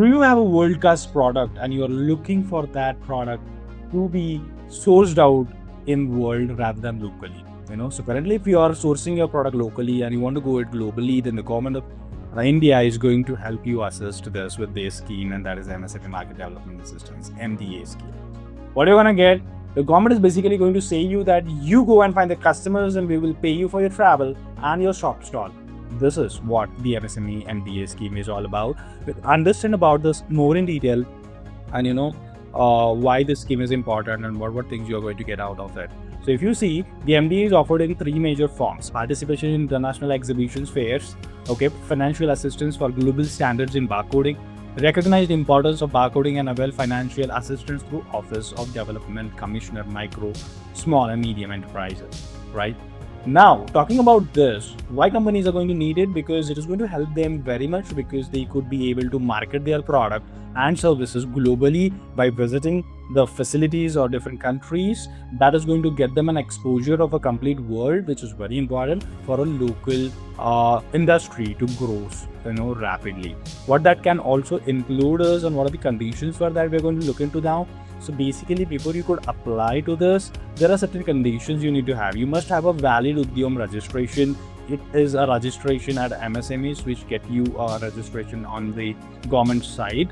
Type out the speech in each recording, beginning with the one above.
do you have a world-class product and you're looking for that product to be sourced out in world rather than locally? So currently if you are sourcing your product locally and you want to go it globally, then the government of India is going to help you assist this with their scheme, and that is MSME Market Development Assistance, MDA scheme. What you're going to get, the government is basically going to say you that you go and find the customers and we will pay you for your travel and your shop stall. This is what the MSME MDA scheme is all about. Understand about this more in detail and why this scheme is important and what things you're going to get out of it. So if you see, the MDA is offered in 3 major forms: participation in international exhibitions, fairs, financial assistance for global standards in barcoding, recognized importance of barcoding, and avail financial assistance through Office of Development Commissioner Micro, Small and Medium Enterprises, right? Now, talking about this, why companies are going to need it? Because it is going to help them very much, because they could be able to market their product and services globally by visiting the facilities or different countries. That is going to get them an exposure of a complete world, which is very important for a local industry to grow rapidly. What that can also include is, and what are the conditions for that we're going to look into now. So basically, before you could apply to this, there are certain conditions you need to have. You must have a valid Udyam registration. It is a registration at MSMEs which get you a registration on the government side.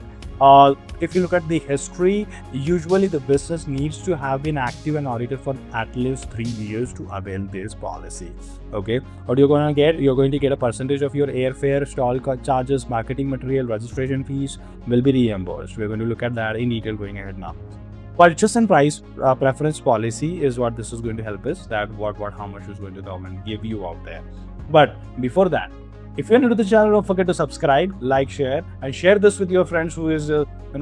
If you look at the history, usually the business needs to have been active and audited for at least 3 years to avail this policy. Okay, what you're going to get a percentage of your airfare, stall charges, marketing material, registration fees will be reimbursed. We're going to look at that in detail going ahead now. Purchase and price preference policy is what this is going to help us. That how much is going to government give you out there. But before that, if you're new to the channel, don't forget to subscribe, like, share, and share this with your friends who is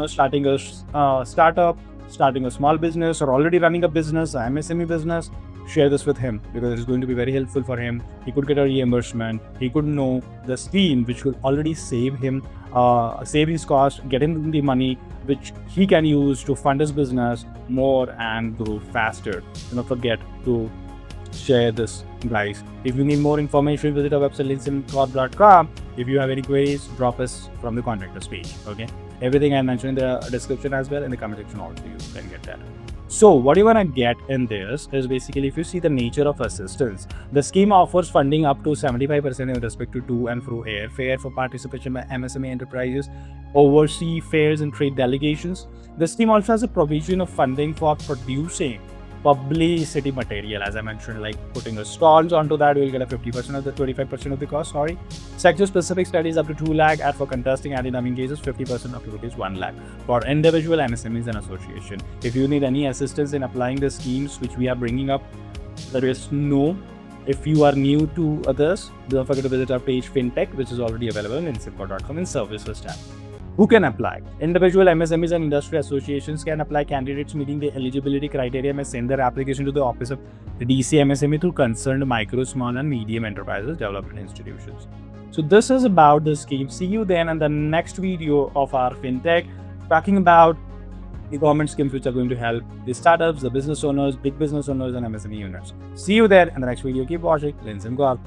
starting a startup, starting a small business, or already running a business, a MSME business. Share this with him because it is going to be very helpful for him. He could get a reimbursement. He could know the scheme which will already save him, save his cost, get him the money which he can use to fund his business more and grow faster. Do not forget to share this, guys. If you need more information, visit our website Leansimcorp.com. If you have any queries, drop us from the contact us page. Okay, everything I mentioned in the description as well in the comment section also, you can get that. So what you're gonna get in this is basically, if you see the nature of assistance, the scheme offers funding up to 75% in respect to to and fro airfare for participation by MSME enterprises, overseas fairs and trade delegations. The scheme also has a provision of funding for producing publicity material, as I mentioned, like putting a stalls onto that, you'll get a 50% of the 25% of the cost. Sector specific studies up to 2 lakh, and for contesting anti-dumping cases 50% up to rupees 1 lakh for individual MSMEs and association. If you need any assistance in applying the schemes which we are bringing up, there is no. If you are new to this, don't forget to visit our page FinTech, which is already available on Leansimcorp.com in Services tab. Who can apply? Individual MSMEs and industry associations can apply. Candidates meeting the eligibility criteria may send their application to the office of the DC MSME through concerned micro, small and medium enterprises development institutions. So this is about the scheme. See you then in the next video of our FinTech, talking about the government schemes which are going to help the startups, the business owners, big business owners and MSME units. See you there in the next video. Keep watching Leansimcorp.